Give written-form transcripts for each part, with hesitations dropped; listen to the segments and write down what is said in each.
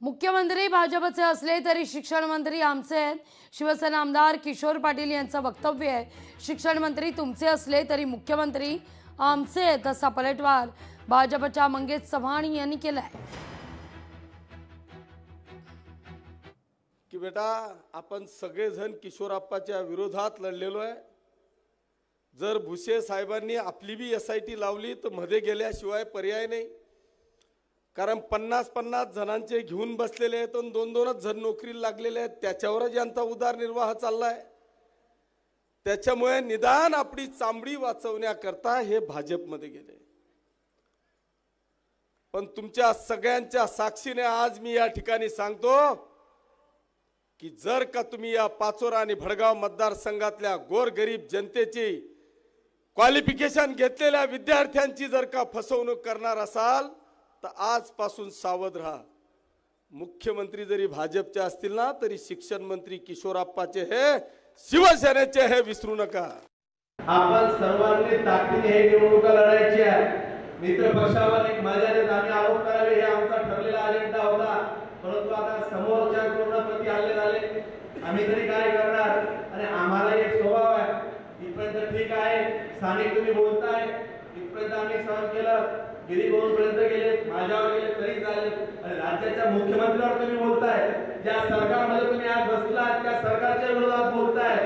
मुख्यमंत्री भाजपचे असले तरी शिक्षण मंत्री आमचे आहेत. शिवसेना आमदार किशोर पाटील यांचं वक्तव्य आहे. शिक्षण मंत्री तुमचे असले तरी मुख्यमंत्री आमचे आहेत असा पलटवार भाजपच्या मंगेश चव्हाण यांनी केलाय. की बेटा आपण सगळेजण किशोरप्पाच्या विरोधात लढलेलो आहे. जर भुसे साहेबांनी आपली बी SIT लावली तर मध्ये गेल्याशिवाय पर्याय नाही. कारण 50-50 जणांचे घेऊन बसलेले आहेत आणि 2-2च जण नोकरीला लागलेले आहेत. त्याच्यावरच यांचा उदरनिर्वाह चाललाय. त्याच्यामुळे निदान आपली चामडी वाचवण्याकरता हे भाजपमध्ये गेले. पण तुमच्या सगळ्यांच्या साक्षीने आज मी या ठिकाणी सांगतो की जर का तुम्ही या पाचोरा आणि भडगाव मतदारसंघातल्या गोरगरीब जनतेची क्वालिफिकेशन घेतलेल्या विद्यार्थ्यांची जर का फसवणूक करणार असाल तर आजपासून सावध राहा. मुख्यमंत्री जरी भाजपचे असतील ना तरी शिक्षण मंत्री किशोरप्पाचे हे शिवसेनेचे हे विसरू नका. आपण सर्वांनी ताकदीने हे निवडणुका लढायच्या. मित्र पक्षावर एक मर्यादित आम्ही आरोप करावे हे आमचा ठरलेला अजेंडा होता. परंतु आता समोरच्या कोरोनाप्रती हल्ले झाले. आम्ही तरी काय करणार. आणि आम्हाला एक स्वभाव आहे. इथपर्यंत ठीक आहे, स्थानिक तुम्ही बोलताय, इथपर्यंत आम्ही सहन केलं. गिरीगोंडपर्यंत गेले, माझ्यावर गेले तरी झाले. आणि राज्याच्या मुख्यमंत्र्यावर तुम्ही बोलताय. ज्या सरकारमध्ये तुम्ही आज बसलात त्या सरकारच्या विरोधात बोलताय.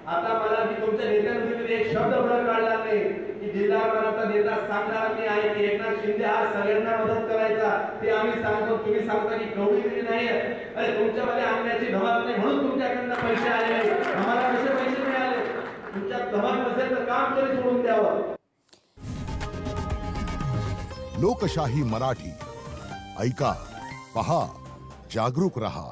आता मला मी तुमच्या नेत्यांमध्ये एक शब्द भर काढला नाही की जिल्हावाराचा नेता सांगणार मी आहे की एकनाथ शिंदे हा सगळ्यांना मदत करायचा. ते आम्ही सांगतो, तुम्ही सांगता की कवडीगिरी नाही आहे. अरे तुमच्यामध्ये आणण्याची धमक नाही म्हणून तुमच्याकडनं पैसे आले. आम्हाला कसे पैसे मिळाले. तुमच्या धमक नसेल तर काम तरी सोडून द्यावं. लोकशाही मराठी ऐका, पहा, जागरूक रहा.